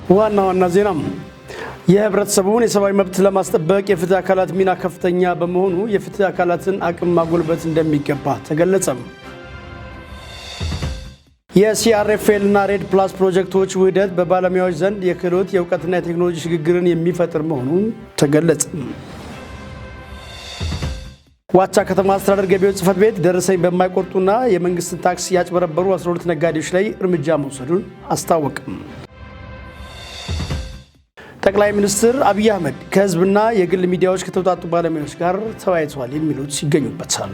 ዋና ዜናም የህብረተሰቡን የሰብአዊ መብት ለማስጠበቅ የፍትህ አካላት ሚና ከፍተኛ በመሆኑ የፍትህ አካላትን አቅም ማጎልበት እንደሚገባ ተገለጸ። የሲአርኤፍኤል እና ሬድ ፕላስ ፕሮጀክቶች ውህደት በባለሙያዎች ዘንድ የክህሎት የእውቀትና የቴክኖሎጂ ሽግግርን የሚፈጥር መሆኑን ተገለጸ። ዋቻ ከተማ አስተዳደር ገቢዎች ጽሕፈት ቤት ደረሰኝ በማይቆርጡና የመንግስትን ታክስ ያጭበረበሩ 12 ነጋዴዎች ላይ እርምጃ መውሰዱን አስታወቀ። ጠቅላይ ሚኒስትር አብይ አህመድ ከህዝብና የግል ሚዲያዎች ከተውጣጡ ባለሙያዎች ጋር ተወያይተዋል የሚሉት ይገኙበታል።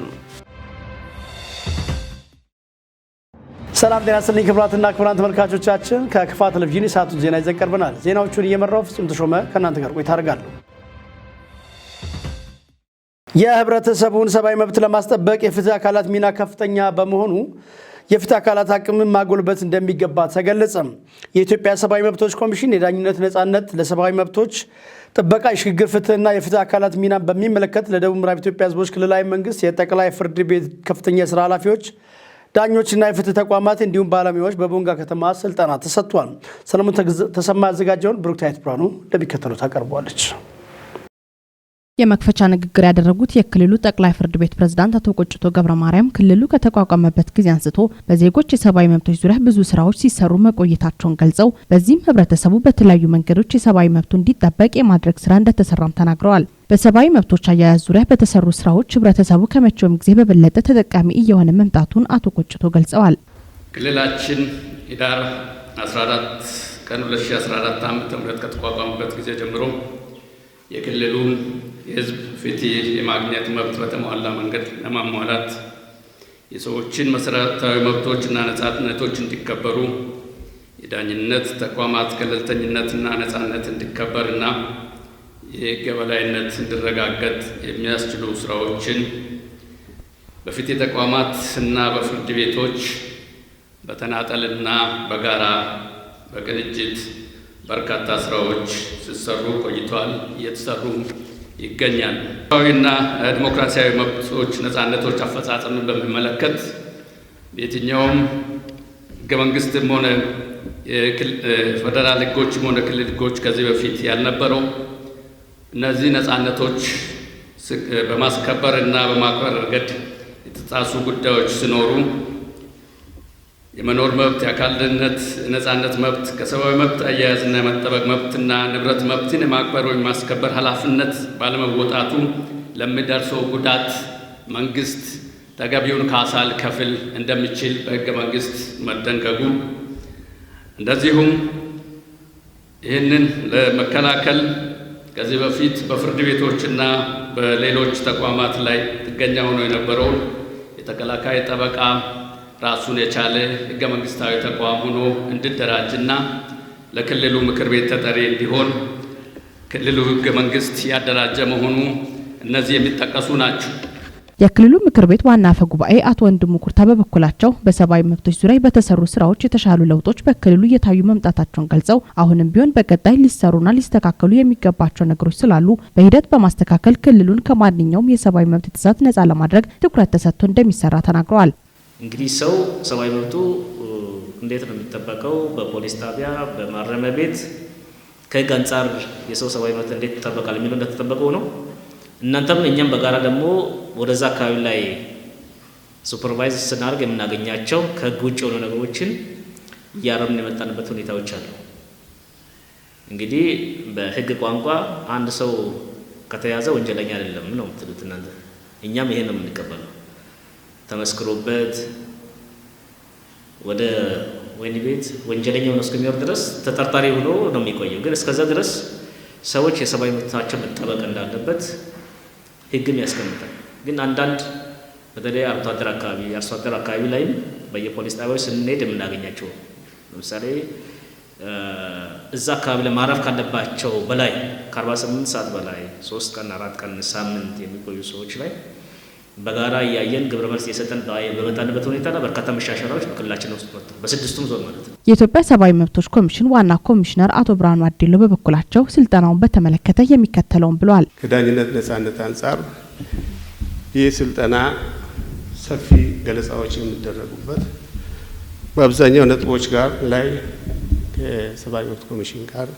ሰላም ጤና ይስጥልኝ ክቡራትና ክቡራን ተመልካቾቻችን፣ ከክፋ ቴሌቪዥን የሰዓቱን ዜና ይዘን ቀርበናል። ዜናዎቹን እየመራው ፍጹም ተሾመ ከእናንተ ጋር ቆይታ አደርጋለሁ። የህብረተሰቡን ሰብአዊ መብት ለማስጠበቅ የፍትህ አካላት ሚና ከፍተኛ በመሆኑ የፍትህ አካላት አቅምን ማጎልበት እንደሚገባ ተገለጸ። የኢትዮጵያ ሰብአዊ መብቶች ኮሚሽን የዳኝነት ነጻነት ለሰብአዊ መብቶች ጥበቃ የሽግግር ፍትህና የፍትህ አካላት ሚና በሚመለከት ለደቡብ ምዕራብ ኢትዮጵያ ህዝቦች ክልላዊ መንግስት የጠቅላይ ፍርድ ቤት ከፍተኛ የሥራ ኃላፊዎች፣ ዳኞችና የፍትህ ተቋማት እንዲሁም ባለሙያዎች በቦንጋ ከተማ ስልጠና ተሰጥቷል። ሰለሞን ተሰማ ያዘጋጀውን ብሩክታይት ብርሃኑ እንደሚከተሉት አቀርበዋለች። የመክፈቻ ንግግር ያደረጉት የክልሉ ጠቅላይ ፍርድ ቤት ፕሬዝዳንት አቶ ቆጭቶ ገብረ ማርያም ክልሉ ከተቋቋመበት ጊዜ አንስቶ በዜጎች የሰብአዊ መብቶች ዙሪያ ብዙ ስራዎች ሲሰሩ መቆየታቸውን ገልጸው በዚህም ህብረተሰቡ በተለያዩ መንገዶች የሰብአዊ መብቱ እንዲጠበቅ የማድረግ ስራ እንደተሰራም ተናግረዋል። በሰብአዊ መብቶች አያያዝ ዙሪያ በተሰሩ ስራዎች ህብረተሰቡ ከመቼውም ጊዜ በበለጠ ተጠቃሚ እየሆነ መምጣቱን አቶ ቆጭቶ ገልጸዋል። ክልላችን ህዳር 14 ቀን 2014 ዓ.ም ከተቋቋመበት ጊዜ ጀምሮ የክልሉን የህዝብ ፍትህ የማግኘት መብት በተሟላ መንገድ ለማሟላት የሰዎችን መሰረታዊ መብቶችና ነጻነቶች እንዲከበሩ የዳኝነት ተቋማት ገለልተኝነትና ነጻነት እንዲከበርና የህግ የበላይነት እንዲረጋገጥ የሚያስችሉ ስራዎችን በፍትህ ተቋማትና በፍርድ ቤቶች በተናጠልና በጋራ በቅንጅት በርካታ ስራዎች ሲሰሩ ቆይተዋል፣ እየተሰሩ ይገኛል። ሰብአዊና ዲሞክራሲያዊ መብቶች ነጻነቶች አፈጻጸምን በሚመለከት የትኛውም ህገ መንግስትም ሆነ ፌደራል ህጎችም ሆነ ክልል ህጎች ከዚህ በፊት ያልነበረው እነዚህ ነጻነቶች በማስከበር እና በማክበር ረገድ የተጣሱ ጉዳዮች ሲኖሩ የመኖር መብት፣ የአካል ደህንነት፣ ነጻነት መብት፣ ከሰብአዊ መብት አያያዝና የመጠበቅ መብትና ንብረት መብትን የማክበር ወይም ማስከበር ኃላፊነት ባለመወጣቱ ለሚደርሰው ጉዳት መንግስት ተገቢውን ካሳ ሊከፍል እንደሚችል በህገ መንግስት መደንገጉ፣ እንደዚሁም ይህንን ለመከላከል ከዚህ በፊት በፍርድ ቤቶችና በሌሎች ተቋማት ላይ ጥገኛ ሆኖ የነበረውን የተከላካይ ጠበቃ ራሱን የቻለ ህገ መንግስታዊ ተቋም ሆኖ እንዲደራጅና ለክልሉ ምክር ቤት ተጠሪ እንዲሆን ክልሉ ህገ መንግስት ያደራጀ መሆኑ እነዚህ የሚጠቀሱ ናቸው። የክልሉ ምክር ቤት ዋና አፈ ጉባኤ አቶ ወንድሙ ኩርታ በበኩላቸው በሰብአዊ መብቶች ዙሪያ በተሰሩ ስራዎች የተሻሉ ለውጦች በክልሉ እየታዩ መምጣታቸውን ገልጸው አሁንም ቢሆን በቀጣይ ሊሰሩና ሊስተካከሉ የሚገባቸው ነገሮች ስላሉ በሂደት በማስተካከል ክልሉን ከማንኛውም የሰብአዊ መብት ጥሰት ነጻ ለማድረግ ትኩረት ተሰጥቶ እንደሚሰራ ተናግረዋል። እንግዲህ ሰው ሰብአዊ መብቱ እንዴት ነው የሚጠበቀው? በፖሊስ ጣቢያ፣ በማረሚያ ቤት ከህግ አንጻር የሰው ሰብአዊ መብት እንዴት ይጠበቃል የሚለው እንደተጠበቀው ነው። እናንተም እኛም በጋራ ደግሞ ወደዛ አካባቢ ላይ ሱፐርቫይዝ ስናደርግ የምናገኛቸው ከህግ ውጭ የሆኑ ነገሮችን እያረምን የመጣንበት ሁኔታዎች አሉ። እንግዲህ በህግ ቋንቋ አንድ ሰው ከተያዘ ወንጀለኛ አይደለም ነው የምትሉት እናንተ። እኛም ይሄን ነው የምንቀበለው። ተመስክሮበት ወደ ወህኒ ቤት ወንጀለኛ ሆኖ እስከሚወርድ ድረስ ተጠርጣሪ ሆኖ ነው የሚቆየው። ግን እስከዛ ድረስ ሰዎች የሰብአዊ መብታቸው መጠበቅ እንዳለበት ህግም ያስቀምጣል። ግን አንዳንድ በተለይ አርሶ አደር አካባቢ ላይም በየፖሊስ ጣቢያዎች ስንሄድ የምናገኛቸው ለምሳሌ እዛ አካባቢ ለማረፍ ካለባቸው በላይ ከ48 ሰዓት በላይ 3 ቀን 4 ቀን ሳምንት የሚቆዩ ሰዎች ላይ በጋራ እያየን ግብረ መልስ የሰጠን በመጣንበት ሁኔታና በርካታ መሻሻሎች በክልላችን ውስጥ መጥተዋል። በስድስቱም ዞን ማለት ነው። የኢትዮጵያ ሰብአዊ መብቶች ኮሚሽን ዋና ኮሚሽነር አቶ ብርሃኑ አዲሎ በበኩላቸው ስልጠናውን በተመለከተ የሚከተለውን ብለዋል። ከዳኝነት ነጻነት አንጻር ይህ ስልጠና ሰፊ ገለጻዎች የሚደረጉበት በአብዛኛው ነጥቦች ጋር ላይ የሰብአዊ መብት ኮሚሽን ጋር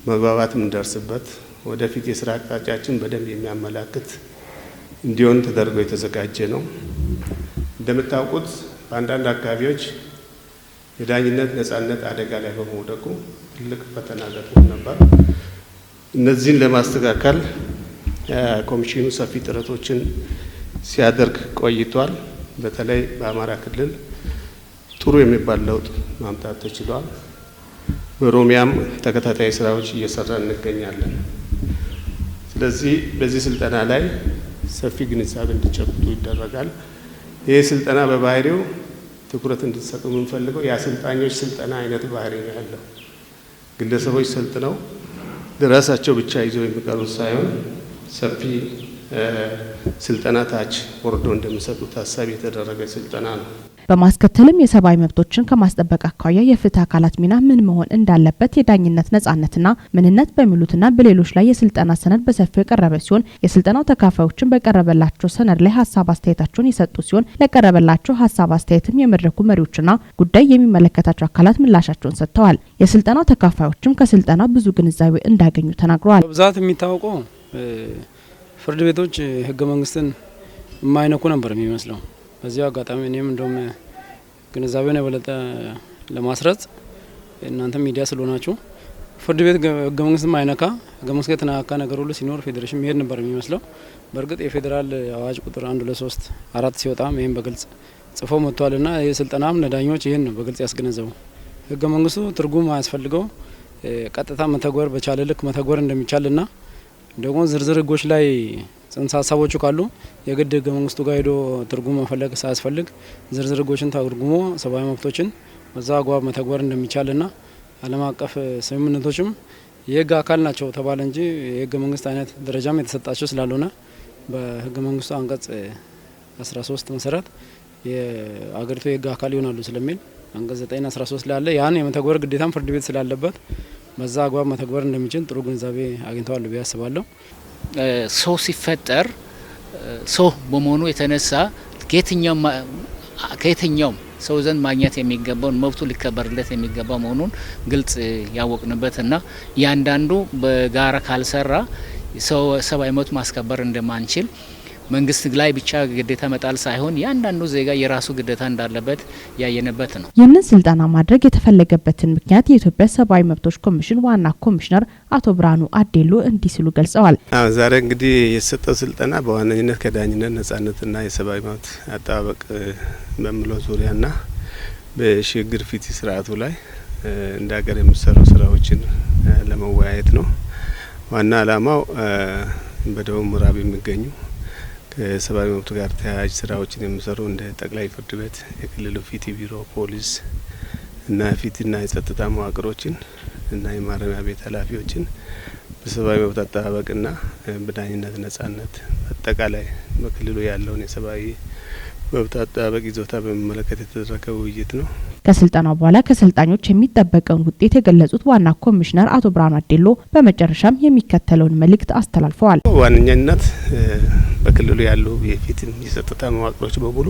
መግባባት የምንደርስበት ወደፊት የስራ አቅጣጫችን በደንብ የሚያመላክት እንዲሆን ተደርጎ የተዘጋጀ ነው። እንደምታውቁት በአንዳንድ አካባቢዎች የዳኝነት ነጻነት አደጋ ላይ በመውደቁ ትልቅ ፈተና ገጥሞን ነበር። እነዚህን ለማስተካከል ኮሚሽኑ ሰፊ ጥረቶችን ሲያደርግ ቆይቷል። በተለይ በአማራ ክልል ጥሩ የሚባል ለውጥ ማምጣት ተችሏል። በኦሮሚያም ተከታታይ ስራዎች እየሰራን እንገኛለን። ስለዚህ በዚህ ስልጠና ላይ ሰፊ ግንዛቤ እንዲጨብጡ ይደረጋል። ይህ ስልጠና በባህሪው ትኩረት እንድትሰጡ የምንፈልገው የአሰልጣኞች ስልጠና አይነት ባህሪ ነው ያለው። ግለሰቦች ሰልጥነው ለራሳቸው ብቻ ይዘው የሚቀሩት ሳይሆን ሰፊ ስልጠና ታች ወርዶ እንደሚሰጡ ታሳቢ የተደረገ ስልጠና ነው። በማስከተልም የሰብአዊ መብቶችን ከማስጠበቅ አኳያ የፍትህ አካላት ሚና ምን መሆን እንዳለበት የዳኝነት ነጻነትና ምንነት በሚሉትና በሌሎች ላይ የስልጠና ሰነድ በሰፊው የቀረበ ሲሆን የስልጠናው ተካፋዮችን በቀረበላቸው ሰነድ ላይ ሀሳብ አስተያየታቸውን የሰጡ ሲሆን ለቀረበላቸው ሀሳብ አስተያየትም የመድረኩ መሪዎችና ጉዳይ የሚመለከታቸው አካላት ምላሻቸውን ሰጥተዋል። የስልጠናው ተካፋዮችም ከስልጠናው ብዙ ግንዛቤ እንዳገኙ ተናግረዋል። በብዛት የሚታወቀው ፍርድ ቤቶች ህገ መንግስትን የማይነኩ ነበር የሚመስለው። በዚህ አጋጣሚ እኔም እንደውም ግንዛቤውን የበለጠ ለማስረጽ እናንተ ሚዲያ ስለሆናችሁ ፍርድ ቤት ህገ መንግስትን ማይነካ ህገ መንግስት የተነካካ ነገር ሁሉ ሲኖር ፌዴሬሽን መሄድ ነበር የሚመስለው። በእርግጥ የፌዴራል አዋጅ ቁጥር 123/4 ሲወጣም ይሄን በግልጽ ጽፎ መጥቷልና የስልጠናም ለዳኞች ይሄን ነው በግልጽ ያስገነዘቡ። ህገ መንግስቱ ትርጉም አያስፈልገው ቀጥታ መተግበር በቻለ ልክ መተግበር እንደሚቻልና ደግሞ ዝርዝር ህጎች ላይ ጽንሰ ሀሳቦቹ ካሉ የግድ ህገ መንግስቱ ጋር ሄዶ ትርጉም መፈለግ ሳያስፈልግ ዝርዝር ህጎችን ተርጉሞ ሰብአዊ መብቶችን በዛ አግባብ መተግበር እንደሚቻልና ዓለም አቀፍ ስምምነቶችም የህግ አካል ናቸው ተባለ እንጂ የህገ መንግስት አይነት ደረጃም የተሰጣቸው ስላልሆነ በህገ መንግስቱ አንቀጽ 13 መሰረት የአገሪቱ የህግ አካል ይሆናሉ ስለሚል አንቀጽ 9 13 ላይ አለ። ያን የመተግበር ግዴታም ፍርድ ቤት ስላለበት በዛ አግባብ መተግበር እንደሚችል ጥሩ ግንዛቤ አግኝተዋል ብዬ አስባለሁ። ሰው ሲፈጠር ሰው በመሆኑ የተነሳ ከየትኛውም ሰው ዘንድ ማግኘት የሚገባውን መብቱ ሊከበርለት የሚገባ መሆኑን ግልጽ ያወቅንበትና ያንዳንዱ በጋራ ካልሰራ ሰብአዊ መብት ማስከበር እንደማንችል መንግስት ላይ ብቻ ግዴታ መጣል ሳይሆን ያንዳንዱ ዜጋ የራሱ ግዴታ እንዳለበት ያየነበት ነው። ይህንን ስልጠና ማድረግ የተፈለገበትን ምክንያት የኢትዮጵያ ሰብአዊ መብቶች ኮሚሽን ዋና ኮሚሽነር አቶ ብርሃኑ አዴሎ እንዲህ ሲሉ ገልጸዋል። ዛሬ እንግዲህ የተሰጠው ስልጠና በዋነኝነት ከዳኝነት ነጻነትና የሰብአዊ መብት አጠባበቅ በሚለው ዙሪያና በሽግግር ፍትህ ስርዓቱ ላይ እንደ ሀገር የሚሰሩ ስራዎችን ለመወያየት ነው። ዋና ዓላማው በደቡብ ምዕራብ የሚገኙ ከሰብአዊ መብት ጋር ተያያዥ ስራዎችን የሚሰሩ እንደ ጠቅላይ ፍርድ ቤት፣ የክልሉ ፍትህ ቢሮ፣ ፖሊስ እና ፍትህና የጸጥታ መዋቅሮችን እና የማረሚያ ቤት ኃላፊዎችን በሰብአዊ መብት አጠባበቅና በዳኝነት ነጻነት አጠቃላይ በክልሉ ያለውን የሰብአዊ መብት አጠባበቅ ይዞታ በሚመለከት የተደረገ ውይይት ነው። ከስልጠናው በኋላ ከሰልጣኞች የሚጠበቀውን ውጤት የገለጹት ዋና ኮሚሽነር አቶ ብርሃኑ አዴሎ በመጨረሻም የሚከተለውን መልእክት አስተላልፈዋል። ዋነኛነት በክልሉ ያሉ የፍትህ የጸጥታ መዋቅሮች በሙሉ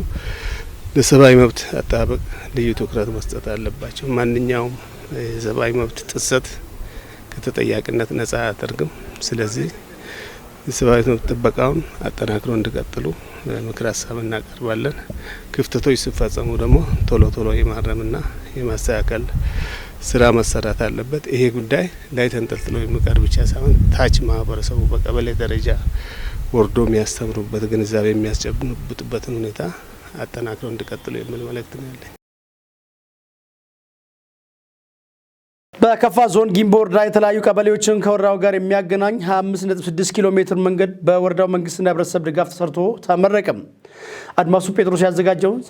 ለሰብአዊ መብት አጠባበቅ ልዩ ትኩረት መስጠት አለባቸው። ማንኛውም የሰብአዊ መብት ጥሰት ከተጠያቂነት ነጻ አያደርግም። ስለዚህ የሰብአዊ መብት ጥበቃውን አጠናክሮ እንዲቀጥሉ ምክር ሀሳብ እናቀርባለን። ክፍተቶች ሲፈጸሙ ደግሞ ቶሎ የማረምና የማስተካከል ስራ መሰራት አለበት። ይሄ ጉዳይ ላይ ተንጠልጥሎ የሚቀር ብቻ ሳይሆን ታች ማህበረሰቡ በቀበሌ ደረጃ ወርዶ የሚያስተምሩበት ግንዛቤ የሚያስጨብጡበትን ሁኔታ አጠናክረው እንዲቀጥሉ የሚል መልእክት ነው ያለኝ። በከፋ ዞን ጊምቦ ወረዳ የተለያዩ ቀበሌዎችን ከወረዳው ጋር የሚያገናኝ 25.6 ኪሎ ሜትር መንገድ በወረዳው መንግስትና ህብረተሰብ ድጋፍ ተሰርቶ ተመረቀም። አድማሱ ጴጥሮስ ያዘጋጀውን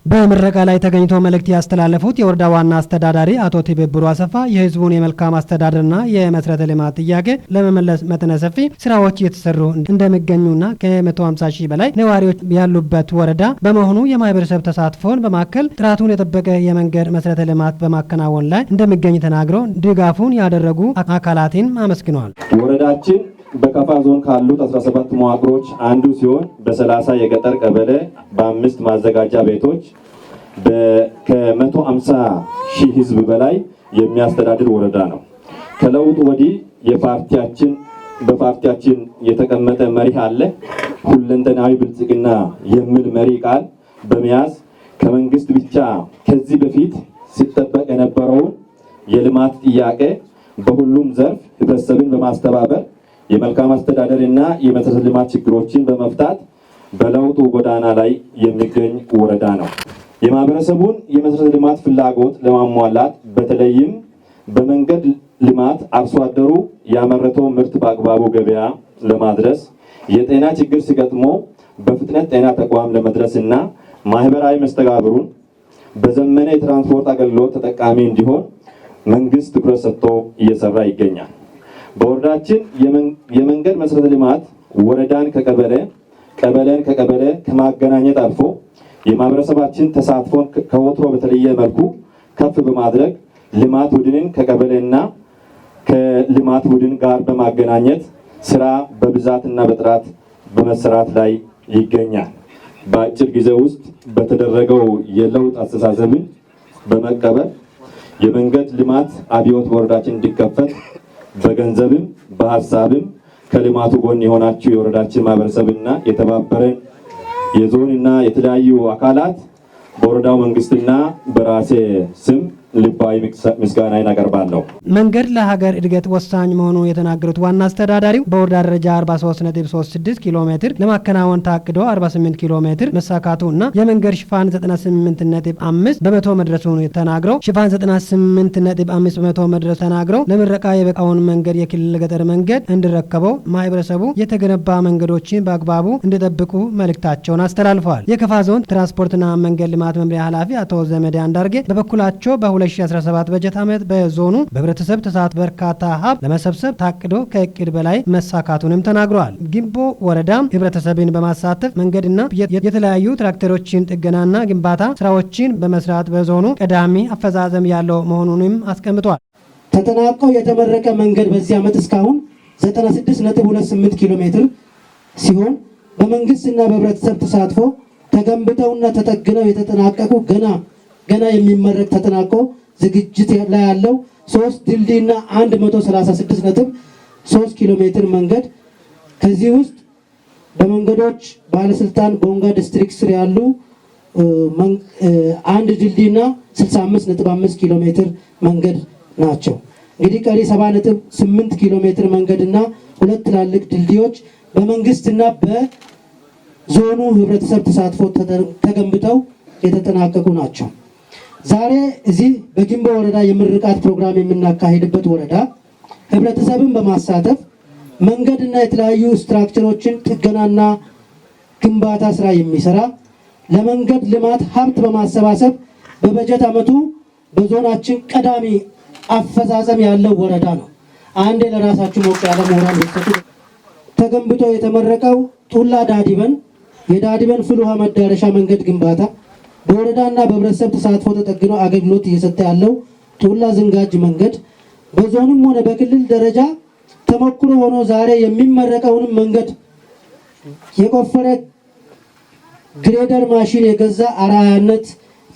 በምረቃ ላይ ተገኝቶ መልእክት ያስተላለፉት የወረዳ ዋና አስተዳዳሪ አቶ ትብብሩ አሰፋ የህዝቡን የመልካም አስተዳደርና የመሰረተ ልማት ጥያቄ ለመመለስ መጠነ ሰፊ ስራዎች እየተሰሩ እንደሚገኙና ከ150 ሺህ በላይ ነዋሪዎች ያሉበት ወረዳ በመሆኑ የማህበረሰብ ተሳትፎን በማከል ጥራቱን የጠበቀ የመንገድ መሰረተ ልማት በማከናወን ላይ እንደሚገኝ ተናግሮ ድጋፉን ያደረጉ አካላትን አመስግነዋል። ወረዳችን በከፋ ዞን ካሉት 17 መዋቅሮች አንዱ ሲሆን በ30 የገጠር ቀበሌ በ5 ማዘጋጃ ቤቶች ከ150 ሺህ ህዝብ በላይ የሚያስተዳድር ወረዳ ነው። ከለውጡ ወዲህ በፓርቲያችን የተቀመጠ መርህ አለ። ሁለንተናዊ ብልጽግና የሚል መሪ ቃል በመያዝ ከመንግስት ብቻ ከዚህ በፊት ሲጠበቅ የነበረውን የልማት ጥያቄ በሁሉም ዘርፍ ህብረተሰብን በማስተባበር የመልካም አስተዳደርና የመሰረተ ልማት ችግሮችን በመፍታት በለውጡ ጎዳና ላይ የሚገኝ ወረዳ ነው። የማህበረሰቡን የመሰረተ ልማት ፍላጎት ለማሟላት በተለይም በመንገድ ልማት አርሶ አደሩ ያመረተው ምርት በአግባቡ ገበያ ለማድረስ የጤና ችግር ሲገጥሞ በፍጥነት ጤና ተቋም ለመድረስና ማህበራዊ መስተጋብሩን በዘመነ የትራንስፖርት አገልግሎት ተጠቃሚ እንዲሆን መንግስት ትኩረት ሰጥቶ እየሰራ ይገኛል። በወረዳችን የመንገድ መሰረተ ልማት ወረዳን ቀበሌን ከቀበሌ ከማገናኘት አልፎ የማህበረሰባችን ተሳትፎን ከወትሮ በተለየ መልኩ ከፍ በማድረግ ልማት ቡድንን ከቀበሌና ከልማት ቡድን ጋር በማገናኘት ስራ በብዛትና በጥራት በመሰራት ላይ ይገኛል። በአጭር ጊዜ ውስጥ በተደረገው የለውጥ አስተሳሰብን በመቀበል የመንገድ ልማት አብዮት በወረዳችን እንዲከፈት በገንዘብም በሀሳብም ከልማቱ ጎን የሆናችሁ የወረዳችን ማህበረሰብና የተባበረን የዞንና የተለያዩ አካላት በወረዳው መንግስትና በራሴ ስም ልባዊ ምስጋናዬን አቀርባለሁ። መንገድ ለሀገር እድገት ወሳኝ መሆኑ የተናገሩት ዋና አስተዳዳሪው በወረዳ ደረጃ 43.36 ኪሎ ሜትር ለማከናወን ታቅዶ 48 ኪሎ ሜትር መሳካቱ እና የመንገድ ሽፋን 98.5 በመቶ መድረሱን ተናግረው ሽፋን 98.5 በመቶ መድረሱ ተናግረው ለምረቃ የበቃውን መንገድ የክልል ገጠር መንገድ እንዲረከበው ማህበረሰቡ የተገነባ መንገዶችን በአግባቡ እንዲጠብቁ መልእክታቸውን አስተላልፈዋል። የከፋ ዞን ትራንስፖርትና መንገድ ልማት መምሪያ ኃላፊ አቶ ዘመዴ አንዳርጌ በበኩላቸው በ2017 በጀት ዓመት በዞኑ በህብረተሰብ ተሳትፎ በርካታ ሀብት ለመሰብሰብ ታቅዶ ከእቅድ በላይ መሳካቱንም ተናግረዋል። ጊምቦ ወረዳም ህብረተሰብን በማሳተፍ መንገድና የተለያዩ ትራክተሮችን ጥገናና ግንባታ ስራዎችን በመስራት በዞኑ ቀዳሚ አፈጻጸም ያለው መሆኑንም አስቀምጧል። ተጠናቀው የተመረቀ መንገድ በዚህ ዓመት እስካሁን 96.28 ኪሎ ሜትር ሲሆን በመንግስትና በህብረተሰብ ተሳትፎ ተገንብተውና ተጠግነው የተጠናቀቁ ገና የሚመረቅ ተጠናቆ ዝግጅት ላይ ያለው 3 ድልድይና 136.3 ኪሎ ሜትር መንገድ ከዚህ ውስጥ በመንገዶች ባለስልጣን ቦንጋ ዲስትሪክት ስር ያሉ አንድ ድልድይና 65.5 ኪሎ ሜትር መንገድ ናቸው። እንግዲህ ቀሪ 70.8 ኪሎ ሜትር መንገድና 2 ትላልቅ ድልድዮች በመንግስትና በዞኑ ህብረተሰብ ተሳትፎ ተገንብተው የተጠናቀቁ ናቸው። ዛሬ እዚህ በጊምቦ ወረዳ የምርቃት ፕሮግራም የምናካሄድበት ወረዳ ህብረተሰብን በማሳተፍ መንገድና የተለያዩ ስትራክቸሮችን ጥገናና ግንባታ ስራ የሚሰራ ለመንገድ ልማት ሀብት በማሰባሰብ በበጀት ዓመቱ በዞናችን ቀዳሚ አፈጻጸም ያለው ወረዳ ነው። አንዴ ለራሳችሁ ሞቅ ያለ ሞራል ልትሰጡ። ተገንብቶ የተመረቀው ጡላ ዳዲበን የዳዲበን ፍል ውሃ መዳረሻ መንገድ ግንባታ በወረዳና በህብረተሰብ ተሳትፎ ተጠግኖ አገልግሎት እየሰጠ ያለው ጡላ ዝንጋጅ መንገድ በዞንም ሆነ በክልል ደረጃ ተሞክሮ ሆኖ ዛሬ የሚመረቀውንም መንገድ የቆፈረ ግሬደር ማሽን የገዛ አርአያነት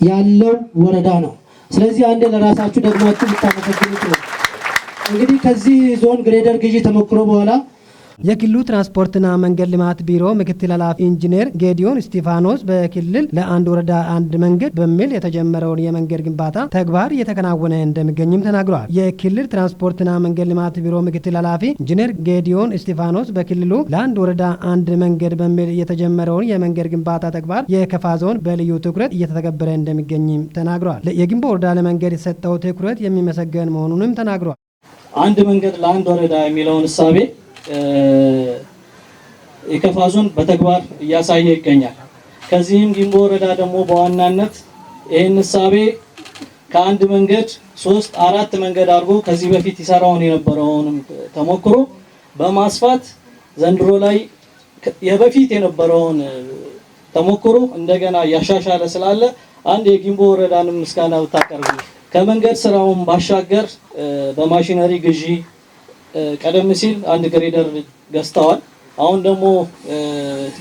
ያለው ወረዳ ነው። ስለዚህ አንዴ ለራሳችሁ ደግማችሁ ልታመሰግኑት ነው። እንግዲህ ከዚህ ዞን ግሬደር ግዢ ተሞክሮ በኋላ የክልሉ ትራንስፖርትና መንገድ ልማት ቢሮ ምክትል ኃላፊ ኢንጂነር ጌዲዮን እስጢፋኖስ በክልል ለአንድ ወረዳ አንድ መንገድ በሚል የተጀመረውን የመንገድ ግንባታ ተግባር እየተከናወነ እንደሚገኝም ተናግረዋል። የክልል ትራንስፖርትና መንገድ ልማት ቢሮ ምክትል ኃላፊ ኢንጂነር ጌዲዮን እስጢፋኖስ በክልሉ ለአንድ ወረዳ አንድ መንገድ በሚል የተጀመረውን የመንገድ ግንባታ ተግባር የከፋ ዞን በልዩ ትኩረት እየተተገበረ እንደሚገኝም ተናግረዋል። የጊምቦ ወረዳ ለመንገድ የሰጠው ትኩረት የሚመሰገን መሆኑንም ተናግረዋል። አንድ መንገድ ለአንድ ወረዳ የሚለውን እሳቤ የከፋ ዞን በተግባር እያሳየ ይገኛል። ከዚህም ጊምቦ ወረዳ ደግሞ በዋናነት ይህን እሳቤ ከአንድ መንገድ 3-4 መንገድ አድርጎ ከዚህ በፊት ይሰራውን የነበረውን ተሞክሮ በማስፋት ዘንድሮ ላይ የበፊት የነበረውን ተሞክሮ እንደገና እያሻሻለ ስላለ አንድ የጊምቦ ወረዳንም ምስጋና ብታቀርቡ። ከመንገድ ስራውን ባሻገር በማሽነሪ ግዢ ቀደም ሲል አንድ ግሬደር ገዝተዋል። አሁን ደግሞ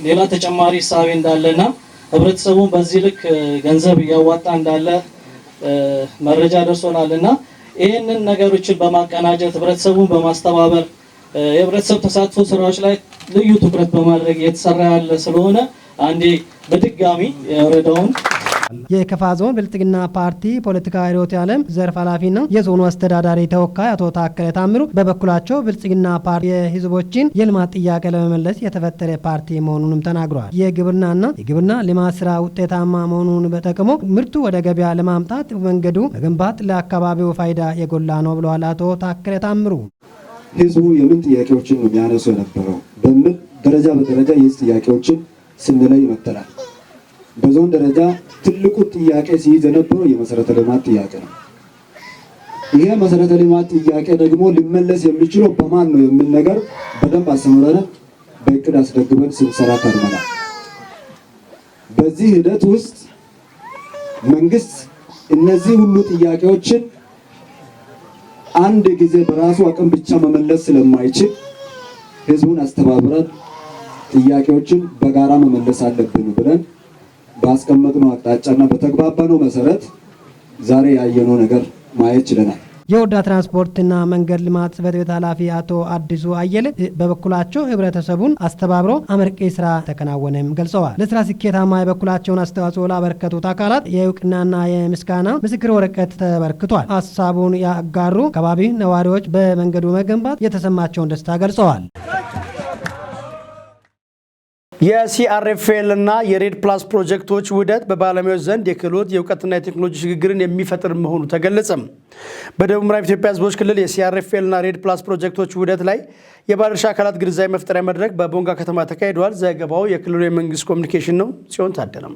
ሌላ ተጨማሪ እሳቤ እንዳለና ህብረተሰቡን በዚህ ልክ ገንዘብ እያዋጣ እንዳለ መረጃ ደርሶናልና ይህንን ነገሮችን በማቀናጀት ህብረተሰቡን በማስተባበር የህብረተሰብ ተሳትፎ ስራዎች ላይ ልዩ ትኩረት በማድረግ እየተሰራ ያለ ስለሆነ አንዴ በድጋሚ የወረዳውን የከፋ ዞን ብልጽግና ፓርቲ ፖለቲካ ርዕዮተ ዓለም ዘርፍ ኃላፊና የዞኑ አስተዳዳሪ ተወካይ አቶ ታከለ ታምሩ በበኩላቸው ብልጽግና ፓርቲ የህዝቦችን የልማት ጥያቄ ለመመለስ የተፈጠረ ፓርቲ መሆኑንም ተናግረዋል። የግብርና ልማት ስራ ውጤታማ መሆኑን በጠቅሞ ምርቱ ወደ ገበያ ለማምጣት መንገዱ መገንባት ለአካባቢው ፋይዳ የጎላ ነው ብለዋል አቶ ታከለ ታምሩ። ህዝቡ የምን ጥያቄዎችን ነው የሚያነሱ የነበረው በምን ደረጃ በደረጃ የህዝብ ጥያቄዎችን ስንለይ መጥተናል። በዞን ደረጃ ትልቁ ጥያቄ ሲይዝ የነበረው የመሰረተ ልማት ጥያቄ ነው። ይሄ መሰረተ ልማት ጥያቄ ደግሞ ሊመለስ የሚችለው በማን ነው የሚል ነገር በደንብ አስመረን በእቅድ አስደግፈን ስንሰራ ከርመናል። በዚህ ሂደት ውስጥ መንግስት እነዚህ ሁሉ ጥያቄዎችን አንድ ጊዜ በራሱ አቅም ብቻ መመለስ ስለማይችል ህዝቡን አስተባብረን ጥያቄዎችን በጋራ መመለስ አለብን ብለን ባስቀመጥነው አቅጣጫና በተግባባነው መሰረት ዛሬ ያየነው ነገር ማየት ችለናል። የወረዳ ትራንስፖርትና መንገድ ልማት ጽሕፈት ቤት ኃላፊ አቶ አዲሱ አየለ በበኩላቸው ህብረተሰቡን አስተባብሮ አመርቂ ስራ ተከናወነም ገልጸዋል። ለስራ ስኬታማ የበኩላቸውን አስተዋጽኦ ላበረከቱት አካላት የእውቅናና የምስጋና ምስክር ወረቀት ተበርክቷል። ሀሳቡን ያጋሩ አካባቢ ነዋሪዎች በመንገዱ መገንባት የተሰማቸውን ደስታ ገልጸዋል። የሲአርኤፍኤል እና የሬድ ፕላስ ፕሮጀክቶች ውህደት በባለሙያዎች ዘንድ የክህሎት የእውቀትና የቴክኖሎጂ ሽግግርን የሚፈጥር መሆኑ ተገለጸ። በደቡብ ምዕራብ ኢትዮጵያ ህዝቦች ክልል የሲአርኤፍኤል እና ሬድ ፕላስ ፕሮጀክቶች ውህደት ላይ የባለድርሻ አካላት ግንዛቤ መፍጠሪያ መድረክ በቦንጋ ከተማ ተካሂዷል። ዘገባው የክልሉ የመንግስት ኮሚኒኬሽን ነው። ጽዮን ታደለም።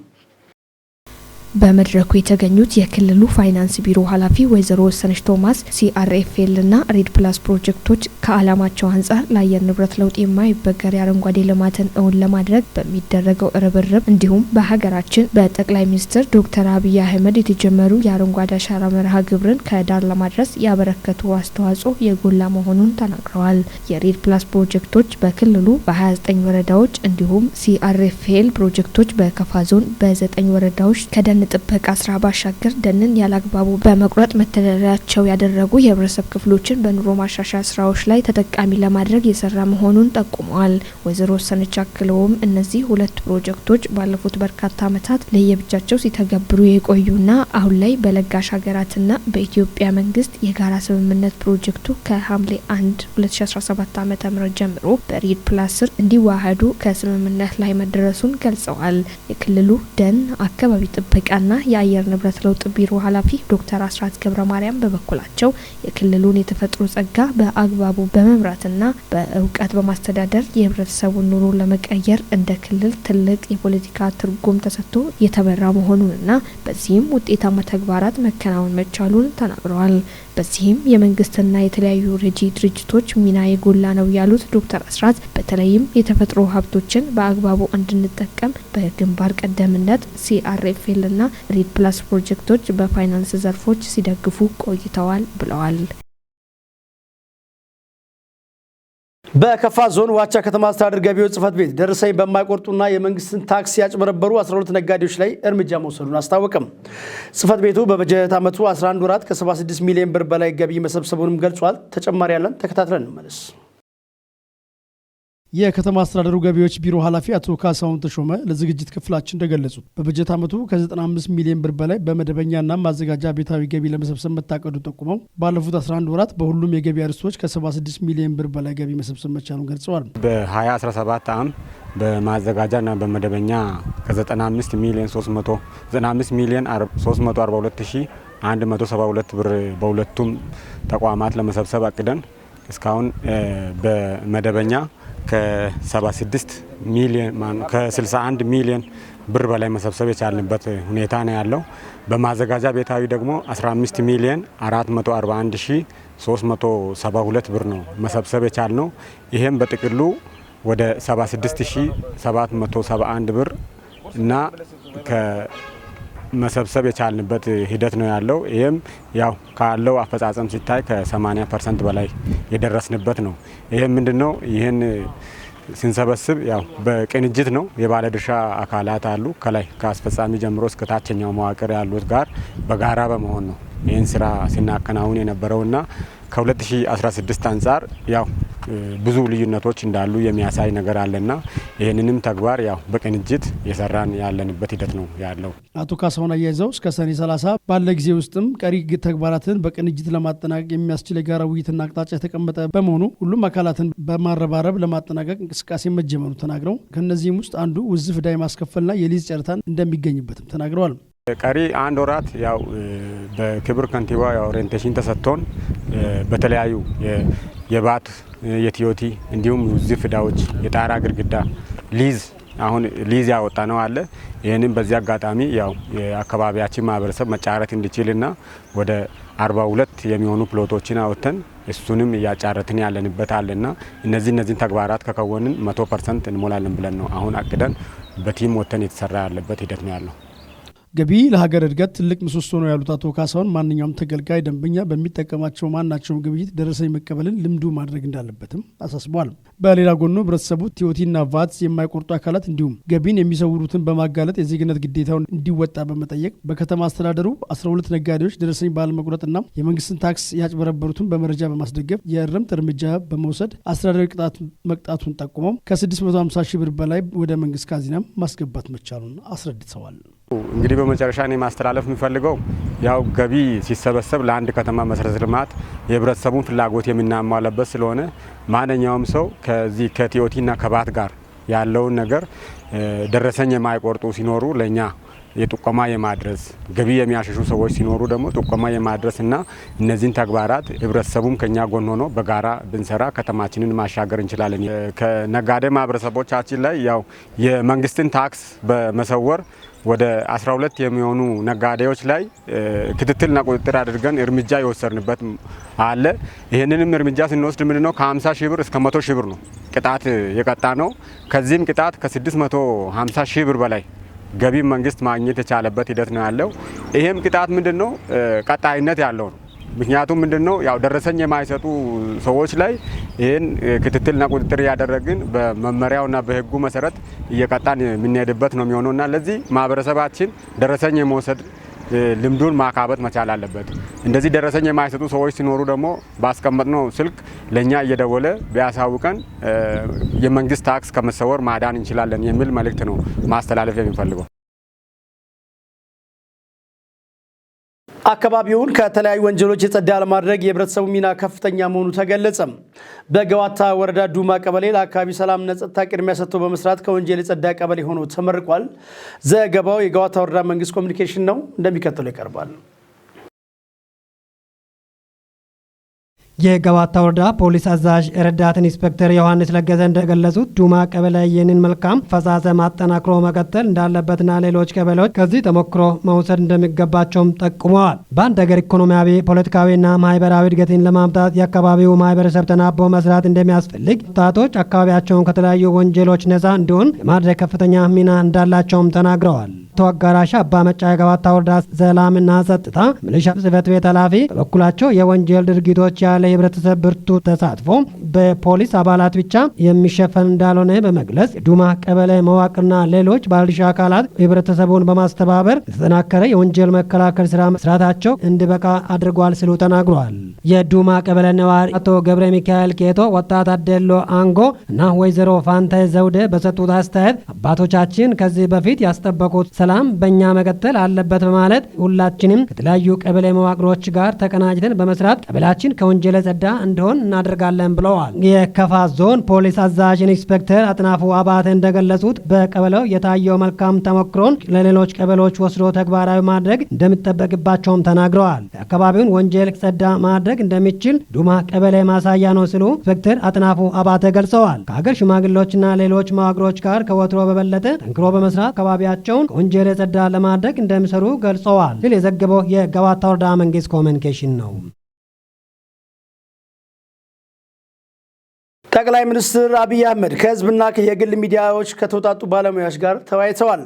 በመድረኩ የተገኙት የክልሉ ፋይናንስ ቢሮ ኃላፊ ወይዘሮ ወሰነች ቶማስ ሲአርኤፍኤል እና ሬድ ፕላስ ፕሮጀክቶች ከዓላማቸው አንጻር ለአየር ንብረት ለውጥ የማይበገር የአረንጓዴ ልማትን እውን ለማድረግ በሚደረገው ርብርብ እንዲሁም በሀገራችን በጠቅላይ ሚኒስትር ዶክተር አብይ አህመድ የተጀመሩ የአረንጓዴ አሻራ መርሃ ግብርን ከዳር ለማድረስ ያበረከቱ አስተዋጽኦ የጎላ መሆኑን ተናግረዋል። የሬድ ፕላስ ፕሮጀክቶች በክልሉ በ29 ወረዳዎች እንዲሁም ሲአርኤፍኤል ፕሮጀክቶች በከፋ ዞን በ9 ወረዳዎች ከደን ጥበቃ ስራ ባሻገር ደንን ያላግባቡ በመቁረጥ መተዳደሪያቸው ያደረጉ የህብረተሰብ ክፍሎችን በኑሮ ማሻሻያ ስራዎች ላይ ተጠቃሚ ለማድረግ የሰራ መሆኑን ጠቁመዋል። ወይዘሮ ወሰነች አክለውም እነዚህ ሁለት ፕሮጀክቶች ባለፉት በርካታ ዓመታት ለየብቻቸው ሲተገብሩ የቆዩና አሁን ላይ በለጋሽ ሀገራትና በኢትዮጵያ መንግስት የጋራ ስምምነት ፕሮጀክቱ ከሐምሌ 1 2017 ዓ.ም ጀምሮ በሬድ ፕላስ ስር እንዲዋሃዱ ከስምምነት ላይ መደረሱን ገልጸዋል። የክልሉ ደን አካባቢ ጥበቃ ና የአየር ንብረት ለውጥ ቢሮ ኃላፊ ዶክተር አስራት ገብረ ማርያም በበኩላቸው የክልሉን የተፈጥሮ ጸጋ በአግባቡ በመምራትና በእውቀት በማስተዳደር የህብረተሰቡን ኑሮ ለመቀየር እንደ ክልል ትልቅ የፖለቲካ ትርጉም ተሰጥቶ የተመራ መሆኑንና በዚህም ውጤታማ ተግባራት መከናወን መቻሉን ተናግረዋል። በዚህም የመንግስትና የተለያዩ ረጂ ድርጅቶች ሚና የጎላ ነው ያሉት ዶክተር አስራት በተለይም የተፈጥሮ ሀብቶችን በአግባቡ እንድንጠቀም በግንባር ቀደምነት ሲአርኤፍኤል እና ሬድ ፕላስ ፕሮጀክቶች በፋይናንስ ዘርፎች ሲደግፉ ቆይተዋል ብለዋል። በከፋ ዞን ዋቻ ከተማ አስተዳደር ገቢዎች ጽሕፈት ቤት ደረሰኝ በማይቆርጡና የመንግስትን ታክስ ያጭበረበሩ 12 ነጋዴዎች ላይ እርምጃ መውሰዱን አስታወቀም። ጽሕፈት ቤቱ በበጀት ዓመቱ 11 ወራት ከ76 ሚሊዮን ብር በላይ ገቢ መሰብሰቡንም ገልጿል። ተጨማሪ ያለን ተከታትለን እንመለስ። የከተማ አስተዳደሩ ገቢዎች ቢሮ ኃላፊ አቶ ካሳሁን ተሾመ ለዝግጅት ክፍላችን እንደገለጹት በበጀት ዓመቱ ከ95 ሚሊዮን ብር በላይ በመደበኛና ማዘጋጃ ቤታዊ ገቢ ለመሰብሰብ መታቀዱ ጠቁመው ባለፉት 11 ወራት በሁሉም የገቢ አርዕስቶች ከ76 ሚሊዮን ብር በላይ ገቢ መሰብሰብ መቻሉን ገልጸዋል። በ2017 ዓም በማዘጋጃና በመደበኛ ከ95 ሚሊዮን 342,172 ብር በሁለቱም ተቋማት ለመሰብሰብ አቅደን እስካሁን በመደበኛ ከ76 ሚሊዮን ከ61 ሚሊዮን ብር በላይ መሰብሰብ የቻልንበት ሁኔታ ነው ያለው። በማዘጋጃ ቤታዊ ደግሞ 15 ሚሊዮን 441,372 ብር ነው መሰብሰብ የቻልነው። ይሄም በጥቅሉ ወደ 76771 ብር እና መሰብሰብ የቻልንበት ሂደት ነው ያለው። ይህም ያው ካለው አፈጻጸም ሲታይ ከ80% በላይ የደረስንበት ነው። ይህም ምንድነው? ይህን ስንሰበስብ ያው በቅንጅት ነው። የባለድርሻ አካላት አሉ ከላይ ከአስፈጻሚ ጀምሮ እስከ ታችኛው መዋቅር ያሉት ጋር በጋራ በመሆን ነው ይህን ስራ ሲናከናውን የነበረውና ከ2016 አንጻር ያው ብዙ ልዩነቶች እንዳሉ የሚያሳይ ነገር አለና ይህንንም ተግባር ያው በቅንጅት የሰራን ያለንበት ሂደት ነው ያለው። አቶ ካሳሁን አያይዘው እስከ ሰኔ 30 ባለ ጊዜ ውስጥም ቀሪ ተግባራትን በቅንጅት ለማጠናቀቅ የሚያስችል የጋራ ውይይትና አቅጣጫ የተቀመጠ በመሆኑ ሁሉም አካላትን በማረባረብ ለማጠናቀቅ እንቅስቃሴ መጀመሩ ተናግረው ከነዚህም ውስጥ አንዱ ውዝፍ ዕዳ ማስከፈልና የሊዝ ጨረታን እንደሚገኝበትም ተናግረዋል። ቀሪ አንድ ወራት ያው በክብር ከንቲባ ኦሪየንቴሽን ተሰጥቶን በተለያዩ የባት የቲዮቲ እንዲሁም ውዝፍ ዕዳዎች የጣራ ግድግዳ ሊዝ አሁን ሊዝ ያወጣ ነው አለ። ይህንን በዚህ አጋጣሚ ያው የአካባቢያችን ማህበረሰብ መጫረት እንዲችልና ወደ 42 የሚሆኑ ፕሎቶችን አወጥተን እሱንም እያጫረትን ያለንበት አለና እነዚህን ተግባራት ከከወንን 100% እንሞላለን ብለን ነው አሁን አቅደን በቲም ወጥተን የተሰራ ያለበት ሂደት ነው ያለው። ገቢ ለሀገር እድገት ትልቅ ምሰሶ ነው ያሉት አቶ ካሳሁን ማንኛውም ተገልጋይ ደንበኛ በሚጠቀማቸው ማናቸውም ግብይት ደረሰኝ መቀበልን ልምዱ ማድረግ እንዳለበትም አሳስቧል። በሌላ ጎኑ ህብረተሰቡ ቲዮቲና ቫት የማይቆርጡ አካላት እንዲሁም ገቢን የሚሰውሩትን በማጋለጥ የዜግነት ግዴታውን እንዲወጣ በመጠየቅ በከተማ አስተዳደሩ 12 ነጋዴዎች ደረሰኝ ባለመቁረጥና የመንግስትን ታክስ ያጭበረበሩትን በመረጃ በማስደገፍ የእርምት እርምጃ በመውሰድ አስተዳደራዊ ቅጣት መቅጣቱን ጠቁመው ከ650 ሺህ ብር በላይ ወደ መንግስት ካዚናም ማስገባት መቻሉን አስረድተዋል። እንግዲህ በመጨረሻ እኔ ማስተላለፍ የሚፈልገው ያው ገቢ ሲሰበሰብ ለአንድ ከተማ መሰረተ ልማት የህብረተሰቡን ፍላጎት የምናሟላበት ስለሆነ ማንኛውም ሰው ከዚህ ከቲዮቲና ከባት ጋር ያለውን ነገር ደረሰኝ የማይቆርጡ ሲኖሩ ለኛ የጥቆማ የማድረስ ገቢ የሚያሸሹ ሰዎች ሲኖሩ ደግሞ ጥቆማ የማድረስና እነዚህን ተግባራት ህብረተሰቡም ከኛ ጎን ሆኖ በጋራ ብንሰራ ከተማችንን ማሻገር እንችላለን። ከነጋዴ ማህበረሰቦቻችን ላይ ያው የመንግስትን ታክስ በመሰወር ወደ 12 የሚሆኑ ነጋዴዎች ላይ ክትትልና ቁጥጥር አድርገን እርምጃ የወሰድንበት አለ። ይህንንም እርምጃ ስንወስድ ምንድነው ከ50 ሺህ ብር እስከ 100 ሺህ ብር ነው ቅጣት የቀጣ ነው። ከዚህም ቅጣት ከ650 ሺህ ብር በላይ ገቢ መንግስት ማግኘት የቻለበት ሂደት ነው ያለው። ይሄም ቅጣት ምንድነው ቀጣይነት ያለው ነው። ምክንያቱም ምንድነው ያው ደረሰኝ የማይሰጡ ሰዎች ላይ ይሄን ክትትልና ቁጥጥር ያደረግን በመመሪያውና በህጉ መሰረት እየቀጣን የምንሄድበት ነው የሚሆነውና ለዚህ ማህበረሰባችን ደረሰኝ የመውሰድ ልምዱን ማካበት መቻል አለበት። እንደዚህ ደረሰኝ የማይሰጡ ሰዎች ሲኖሩ ደግሞ ባስቀመጥነው ስልክ ለኛ እየደወለ ቢያሳውቀን የመንግስት ታክስ ከመሰወር ማዳን እንችላለን የሚል መልእክት ነው ማስተላለፍ የሚፈልገው። አካባቢውን ከተለያዩ ወንጀሎች የጸዳ ለማድረግ የህብረተሰቡ ሚና ከፍተኛ መሆኑ ተገለጸ። በገዋታ ወረዳ ዱማ ቀበሌ ለአካባቢ ሰላምና ጸጥታ ቅድሚያ ሰጥቶ በመስራት ከወንጀል የጸዳ ቀበሌ ሆኖ ተመርቋል። ዘገባው የገዋታ ወረዳ መንግስት ኮሚኒኬሽን ነው፣ እንደሚከተለው ይቀርባል። የገዋታ ወረዳ ፖሊስ አዛዥ ረዳት ኢንስፔክተር ዮሐንስ ለገሰ እንደገለጹት ዱማ ቀበሌ ይህንን መልካም አፈጻጸም አጠናክሮ መቀጠል እንዳለበትና ሌሎች ቀበሌዎች ከዚህ ተሞክሮ መውሰድ እንደሚገባቸውም ጠቁመዋል። በአንድ ሀገር ኢኮኖሚያዊ፣ ፖለቲካዊና ማህበራዊ እድገትን ለማምጣት የአካባቢው ማህበረሰብ ተናቦ መስራት እንደሚያስፈልግ፣ ወጣቶች አካባቢያቸውን ከተለያዩ ወንጀሎች ነፃ እንዲሆን የማድረግ ከፍተኛ ሚና እንዳላቸውም ተናግረዋል። ተወጋራሽ አባ መጫ የገዋታ ወረዳ ሰላምና ጸጥታ ሚሊሻ ጽሕፈት ቤት ኃላፊ በበኩላቸው የወንጀል ድርጊቶች ያለ ህብረተሰብ ብርቱ ተሳትፎ በፖሊስ አባላት ብቻ የሚሸፈን እንዳልሆነ በመግለጽ የዱማ ቀበሌ መዋቅርና ሌሎች ባለድርሻ አካላት ህብረተሰቡን በማስተባበር የተጠናከረ የወንጀል መከላከል ስራ መስራታቸው እንዲበቃ አድርጓል ሲሉ ተናግረዋል። የዱማ ቀበሌ ነዋሪ አቶ ገብረ ሚካኤል ኬቶ፣ ወጣት አደሎ አንጎ እና ወይዘሮ ፋንታይ ዘውዴ በሰጡት አስተያየት አባቶቻችን ከዚህ በፊት ያስጠበቁት ሰላም በእኛ መቀጠል አለበት በማለት ሁላችንም ከተለያዩ ቀበሌ መዋቅሮች ጋር ተቀናጅተን በመስራት ቀበሌያችን ከወንጀል ጸዳ እንዲሆን እናደርጋለን ብለዋል። የከፋ ዞን ፖሊስ አዛዥ ኢንስፔክተር አጥናፉ አባተ እንደገለጹት በቀበሌው የታየው መልካም ተሞክሮን ለሌሎች ቀበሌዎች ወስዶ ተግባራዊ ማድረግ እንደሚጠበቅባቸውም ተናግረዋል። የአካባቢውን ወንጀል ጸዳ ማድረግ እንደሚችል ዱማ ቀበሌ ማሳያ ነው ሲሉ ኢንስፔክተር አጥናፉ አባተ ገልጸዋል። ከሀገር ሽማግሌዎችና ሌሎች መዋቅሮች ጋር ከወትሮ በበለጠ ጠንክሮ በመስራት አካባቢያቸውን ከወንጀል ጸዳ ለማድረግ እንደሚሰሩ ገልጸዋል ሲል የዘገበው የገዋታ ወረዳ መንግስት ኮሚኒኬሽን ነው። ጠቅላይ ሚኒስትር አብይ አህመድ ከህዝብና የግል ሚዲያዎች ከተውጣጡ ባለሙያዎች ጋር ተወያይተዋል።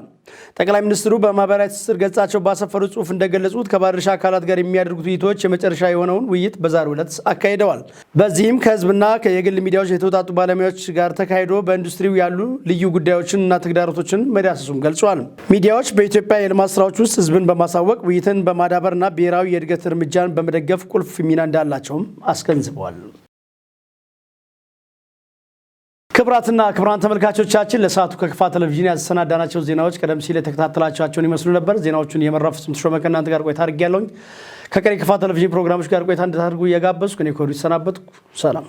ጠቅላይ ሚኒስትሩ በማህበራዊ ትስስር ገጻቸው ባሰፈሩት ጽሑፍ እንደገለጹት ከባለድርሻ አካላት ጋር የሚያደርጉት ውይይቶች የመጨረሻ የሆነውን ውይይት በዛሬው ዕለት አካሂደዋል። በዚህም ከህዝብና የግል ሚዲያዎች የተውጣጡ ባለሙያዎች ጋር ተካሂዶ በኢንዱስትሪው ያሉ ልዩ ጉዳዮችንና ተግዳሮቶችን መዳሰሱም ገልጿል። ሚዲያዎች በኢትዮጵያ የልማት ስራዎች ውስጥ ህዝብን በማሳወቅ ውይይትን በማዳበርና ብሔራዊ የእድገት እርምጃን በመደገፍ ቁልፍ ሚና እንዳላቸውም አስገንዝበዋል። ክቡራትና ክቡራን ተመልካቾቻችን ለሰዓቱ ከክፋ ቴሌቪዥን ያሰናዳናቸው ዜናዎች ቀደም ሲል የተከታተላችኋቸውን ይመስሉ ነበር። ዜናዎቹን እየመራሁ ፍጹም ተሾመ ከእናንተ ጋር ቆይታ አድርጌያለሁኝ። ከቀሪ ክፋ ቴሌቪዥን ፕሮግራሞች ጋር ቆይታ እንድታደርጉ እየጋበዝኩ እኔ ኮዲ ተሰናበትኩ። ሰላም።